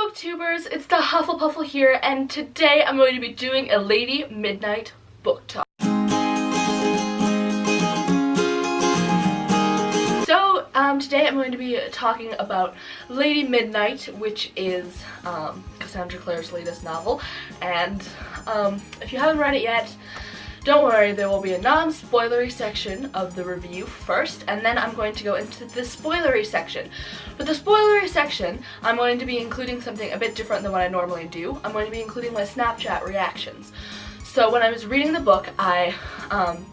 booktubers, it's the Hufflepuffle here, and today I'm going to be doing a Lady Midnight book talk. So, today I'm going to be talking about Lady Midnight, which is Cassandra Clare's latest novel, and if you haven't read it yet, don't worry, there will be a non-spoilery section of the review first, and then I'm going to go into the spoilery section. For the spoilery section, I'm going to be including something a bit different than what I normally do. I'm going to be including my Snapchat reactions. So when I was reading the book, I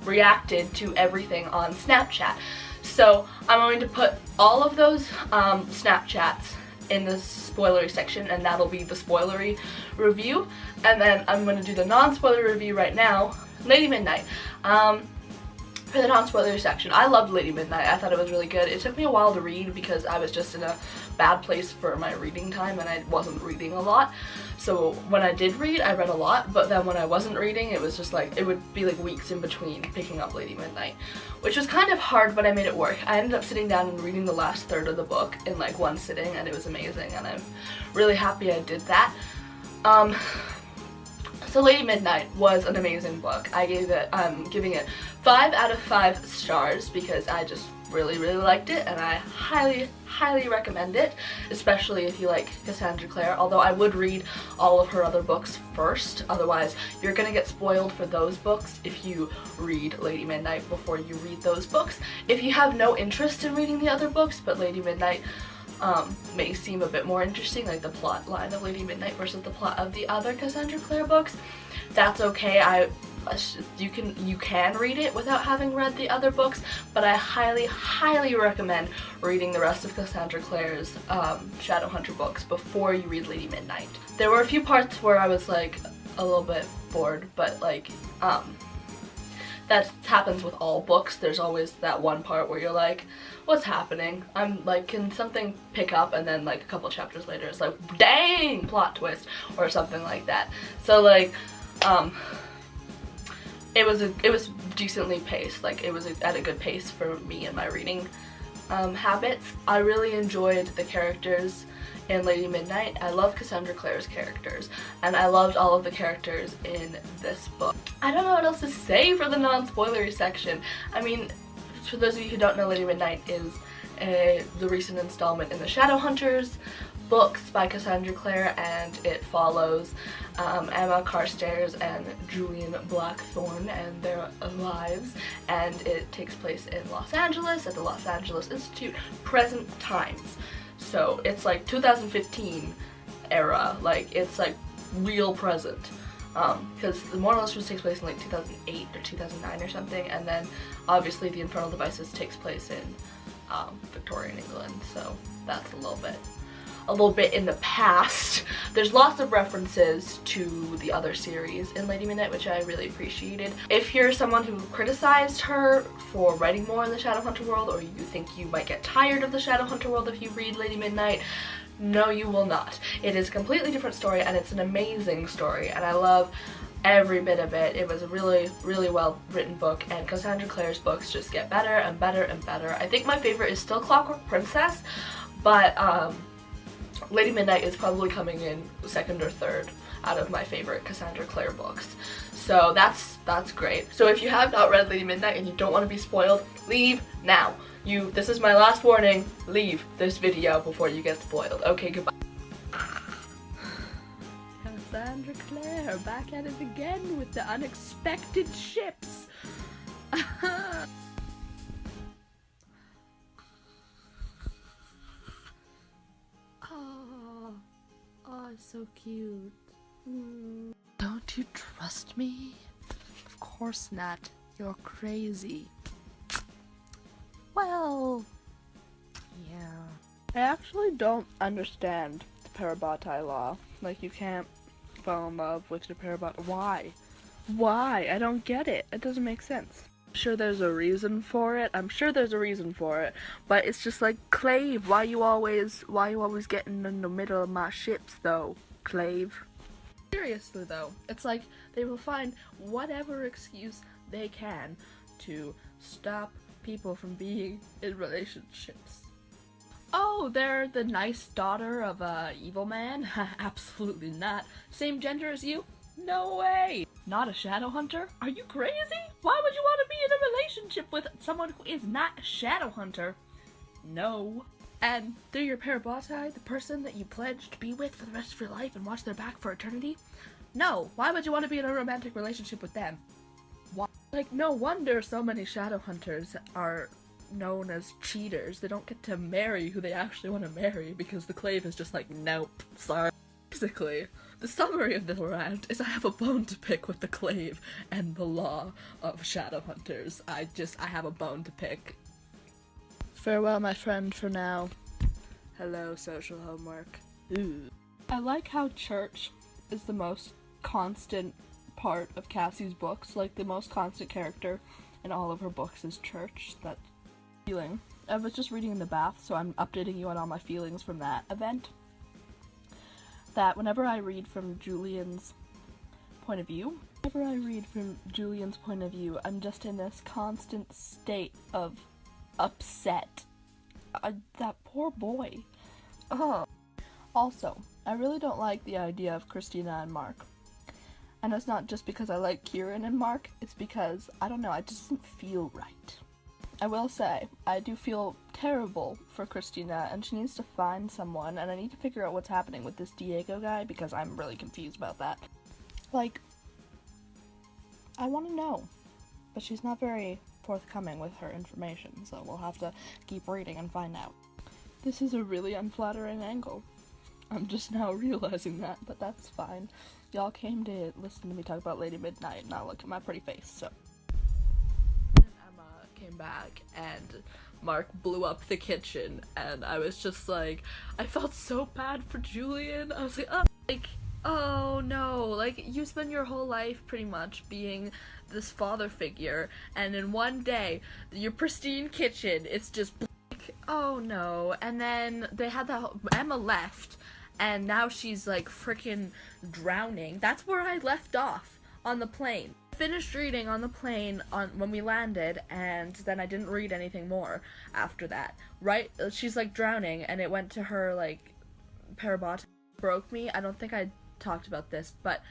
reacted to everything on Snapchat. So I'm going to put all of those Snapchats in the spoilery section, and that'll be the spoilery review. And then I'm going to do the non-spoiler review right now, Lady Midnight. For the non-spoiler section, I loved Lady Midnight. I thought it was really good. It took me a while to read because I was just in a bad place for my reading time and I wasn't reading a lot. So when I did read, I read a lot, but then when I wasn't reading, it was just like, it would be like weeks in between picking up Lady Midnight, which was kind of hard, but I made it work. I ended up sitting down and reading the last third of the book in like one sitting, and it was amazing, and I'm really happy I did that. So Lady Midnight was an amazing book. I'm giving it 5 out of 5 stars because I just really liked it, and I highly recommend it, especially if you like Cassandra Clare, although I would read all of her other books first. Otherwise you're gonna get spoiled for those books if you read Lady Midnight before you read those books. If you have no interest in reading the other books, but Lady Midnight may seem a bit more interesting, like the plot line of Lady Midnight versus the plot of the other Cassandra Clare books, that's okay. You can read it without having read the other books, but I highly recommend reading the rest of Cassandra Clare's Shadowhunter books before you read Lady Midnight. There were a few parts where I was like a little bit bored, but like that happens with all books. There's always that one part where you're like, what's happening? I'm like, can something pick up? And then like a couple chapters later it's like, dang, plot twist, or something like that. So like it was decently paced. Like it was at a good pace for me and my reading habits. I really enjoyed the characters in Lady Midnight. I love Cassandra Clare's characters, and I loved all of the characters in this book. I don't know what else to say for the non-spoilery section. I mean, for those of you who don't know, Lady Midnight is the recent installment in the Shadowhunters books by Cassandra Clare, and it follows Emma Carstairs and Julian Blackthorne and their lives, and it takes place in Los Angeles at the Los Angeles Institute, present times. So it's like 2015 era, like it's like real present, because the Moral Illustrations takes place in like 2008 or 2009 or something, and then obviously the Infernal Devices takes place in Victorian England, so that's a little bit in the past. There's lots of references to the other series in Lady Midnight, which I really appreciated. If you're someone who criticized her for writing more in the Shadowhunter world, or you think you might get tired of the Shadowhunter world if you read Lady Midnight, no, you will not. It is a completely different story, and it's an amazing story, and I love every bit of it. It was a really well written book, and Cassandra Clare's books just get better and better and better. I think my favorite is still Clockwork Princess, but Lady Midnight is probably coming in second or third out of my favorite Cassandra Clare books. So that's great. So if you have not read Lady Midnight and you don't want to be spoiled, leave now. This is my last warning. Leave this video before you get spoiled. Okay, goodbye. Cassandra Clare back at it again with the unexpected ships. Oh, so cute. Don't you trust me? Of course not. You're crazy. Well, yeah. I actually don't understand the Parabatai law. Like, you can't fall in love with your Parabatai. Why? Why? I don't get it. It doesn't make sense. I'm sure there's a reason for it. But it's just like, Clave, why you always getting in the middle of my ships though, Clave? Seriously though, it's like they will find whatever excuse they can to stop people from being in relationships. Oh, they're the nice daughter of a evil man? Absolutely not. Same gender as you? No way! Not a shadow hunter? Are you crazy? Why would you want to be in a relationship with someone who is not a shadow hunter? No. And they're your parabatai, the person that you pledged to be with for the rest of your life and watch their back for eternity? No. Why would you want to be in a romantic relationship with them? Why? Like, no wonder so many shadow hunters are known as cheaters. They don't get to marry who they actually want to marry because the clave is just like, nope, sorry. Basically, the summary of this rant is I have a bone to pick with the clave and the law of shadow hunters. I have a bone to pick. Farewell, my friend, for now. Hello, social homework. Ooh. I like how church is the most constant part of Cassie's books. Like, the most constant character in all of her books is church. That feeling. I was just reading in the bath, so I'm updating you on all my feelings from that event. That whenever I read from Julian's point of view, I'm just in this constant state of upset. That poor boy. Ugh. Also, I really don't like the idea of Christina and Mark. And it's not just because I like Kieran and Mark, it's because, I don't know, it just doesn't feel right. I will say, I do feel terrible for Christina, and she needs to find someone, and I need to figure out what's happening with this Diego guy, because I'm really confused about that. Like, I want to know, but she's not very forthcoming with her information, so we'll have to keep reading and find out. This is a really unflattering angle. I'm just now realizing that, but that's fine. Y'all came to listen to me talk about Lady Midnight, and now look at my pretty face, so. Emma came back, and Mark blew up the kitchen, and I was just like, I felt so bad for Julian. I was like, oh no, like, you spend your whole life pretty much being this father figure, and in one day, your pristine kitchen, it's just like, oh no. And then they had that, Emma left, and now she's like freaking drowning. That's where I left off, on the plane. Finished reading on the plane when we landed, and then I didn't read anything more after that. Right? She's like drowning, and it went to her like parabot broke me. I don't think I talked about this, but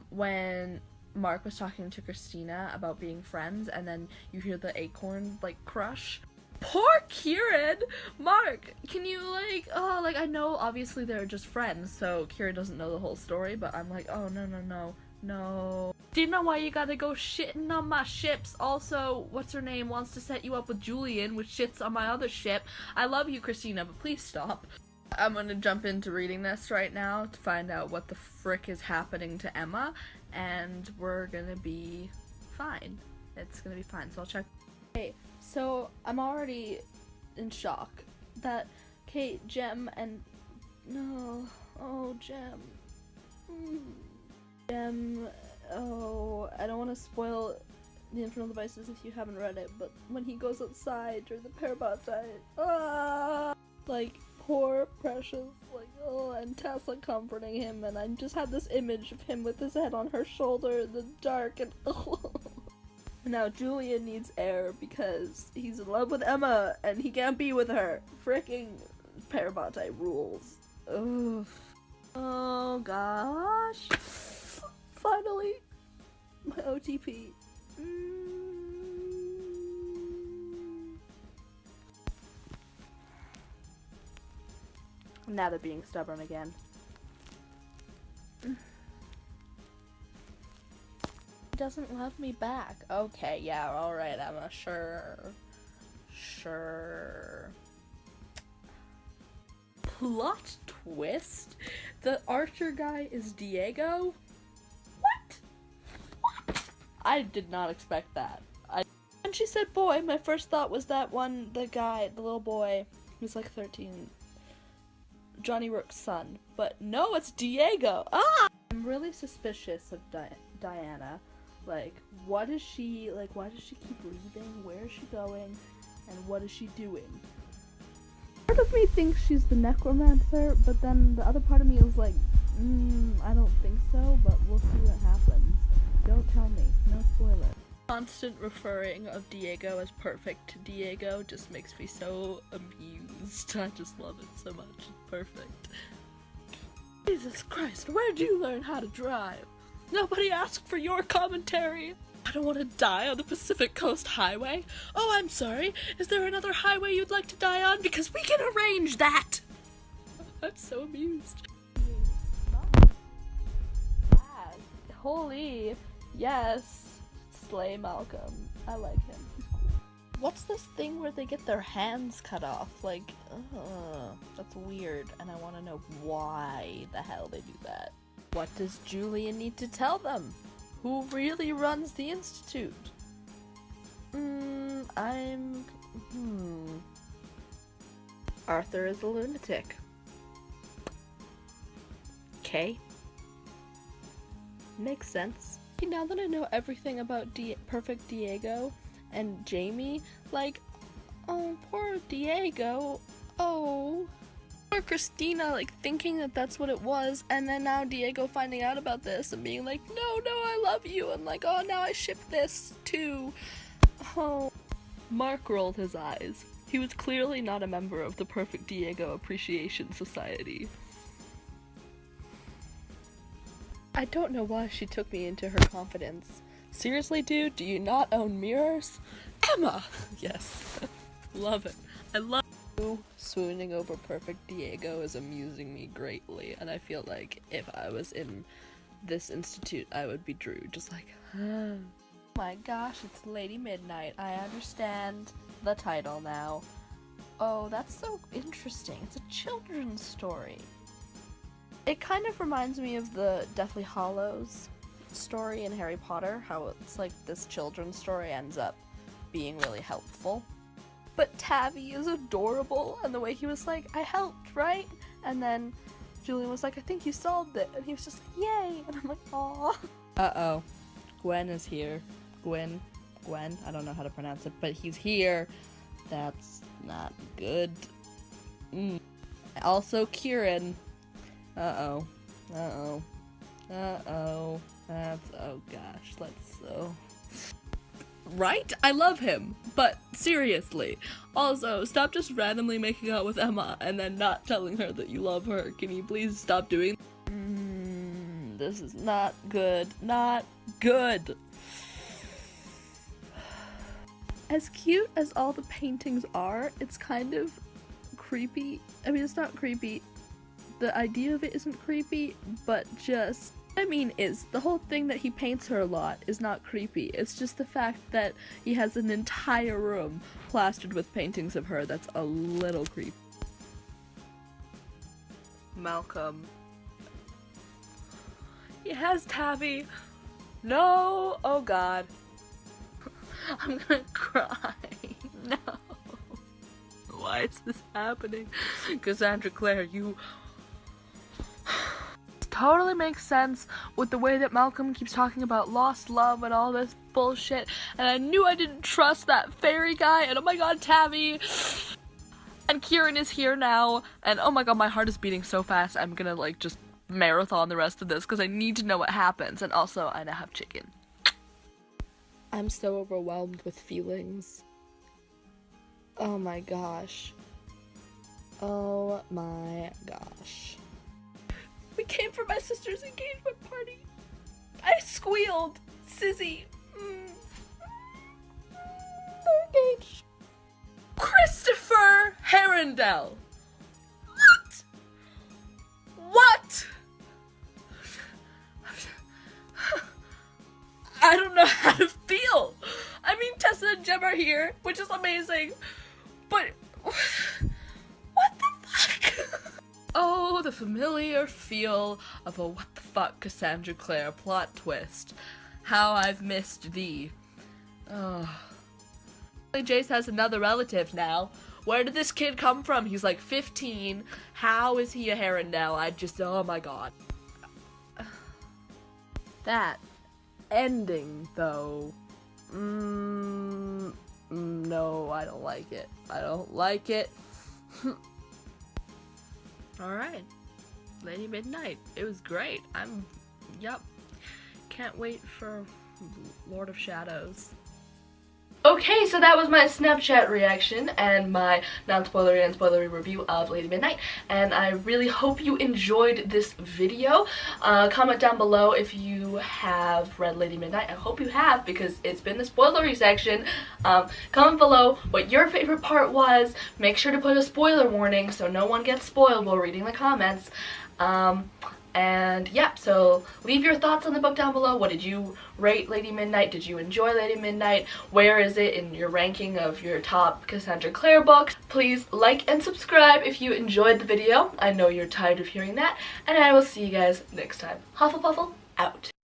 when Mark was talking to Christina about being friends, and then you hear the acorn like crush. Poor Kieran! Mark, can you like, oh, like, I know obviously they're just friends, so Kieran doesn't know the whole story, but I'm like, oh, no. Do you know why you gotta go shitting on my ships? Also, what's her name wants to set you up with Julian, which shits on my other ship. I love you, Christina, but please stop. I'm gonna jump into reading this right now to find out what the frick is happening to Emma, and we're gonna be fine. It's gonna be fine, so I'll check. Okay, so I'm already in shock that Kate, Jem, and Jem. Jem, I don't want to spoil the Infernal Devices if you haven't read it, but when he goes outside during the parabot like, poor Precious, like, and Tessa comforting him, and I just had this image of him with his head on her shoulder in the dark, and Now Julian needs air because he's in love with Emma and he can't be with her. Fricking Parabate rules. Ugh. Oh gosh. Finally. My OTP. Now they're being stubborn again. Doesn't love me back. Okay, yeah, alright, Emma, sure. Plot twist? The archer guy is Diego? What? I did not expect that. When she said boy, my first thought was that the little boy, who's like 13, Johnny Rook's son. But no, it's Diego! Ah! I'm really suspicious of Diana. Like, why does she keep leaving? Where is she going? And what is she doing? Part of me thinks she's the necromancer, but then the other part of me is like, I don't think so, but we'll see what happens. Don't tell me. No spoilers. Constant referring of Diego as perfect Diego just makes me so amused. I just love it so much. It's perfect. Jesus Christ, where'd you learn how to drive? Nobody asked for your commentary. I don't want to die on the Pacific Coast Highway. Oh, I'm sorry. Is there another highway you'd like to die on? Because we can arrange that. I'm so amused. Yes. Holy. Yes. Slay Malcolm. I like him. He's cool. What's this thing where they get their hands cut off? Like, that's weird, and I want to know why the hell they do that. What does Julian need to tell them? Who really runs the Institute? Arthur is a lunatic. Okay. Makes sense. Now that I know everything about Perfect Diego and Jamie, like, oh, poor Diego, oh. Or Christina, like, thinking that that's what it was, and then now Diego finding out about this and being like, no, I love you, and like, oh, now I ship this too. Oh. Mark rolled his eyes. He was clearly not a member of the Perfect Diego Appreciation Society. I don't know why she took me into her confidence. Seriously, dude, do you not own mirrors? Emma! Yes. Love it. I love you. Swooning over Perfect Diego is amusing me greatly, and I feel like if I was in this institute, I would be Drew, just like, oh my gosh, it's Lady Midnight. I understand the title now. Oh, that's so interesting. It's a children's story. It kind of reminds me of the Deathly Hallows story in Harry Potter, how it's like this children's story ends up being really helpful. But Tavi is adorable, and the way he was like, I helped, right? And then Julian was like, I think you solved it, and he was just like, yay! And I'm like, aw. Uh-oh. Gwen is here. Gwen, I don't know how to pronounce it, but he's here. That's not good. Also Kieran. Uh-oh. That's, oh gosh, right? I love him, but seriously. Also, stop just randomly making out with Emma and then not telling her that you love her. Can you please stop doing this is not good. Not good. As cute as all the paintings are, it's kind of creepy. I mean, it's not creepy. The idea of it isn't creepy, but just, I mean, is the whole thing that he paints her a lot is not creepy. It's just the fact that he has an entire room plastered with paintings of her that's a little creepy. Malcolm. He has Tavi. No! Oh god. I'm gonna cry. No. Why is this happening? Cassandra Clare, you... Totally makes sense with the way that Malcolm keeps talking about lost love and all this bullshit, and I knew I didn't trust that fairy guy, and oh my god, Tavi! And Kieran is here now, and oh my god, my heart is beating so fast, I'm gonna like just marathon the rest of this because I need to know what happens, and also I now have chicken. I'm so overwhelmed with feelings. Oh my gosh. Oh my gosh. We came for my sister's engagement party. I squealed. Sizzy. They're engaged. Christopher Herondale. What? What? I don't know how to feel. I mean, Tessa and Jem are here, which is amazing, but what the fuck? Oh, the familiar feel of a what the fuck Cassandra Clare plot twist. How I've missed thee. Oh. Jace has another relative now. Where did this kid come from? He's like 15. How is he a Herondale? Oh my god. That ending, though. No, I don't like it. I don't like it. Alright. Lady Midnight. It was great. Yep. Can't wait for Lord of Shadows. Okay, so that was my Snapchat reaction and my non-spoilery and spoilery review of Lady Midnight, and I really hope you enjoyed this video. Comment down below if you have read Lady Midnight. I hope you have, because it's been the spoilery section. Comment below what your favorite part was. Make sure to put a spoiler warning so no one gets spoiled while reading the comments. And yeah, so leave your thoughts on the book down below. What did you rate Lady Midnight? Did you enjoy Lady Midnight? Where is it in your ranking of your top Cassandra Clare books? Please like and subscribe if you enjoyed the video. I know you're tired of hearing that. And I will see you guys next time. Hufflepuffle out.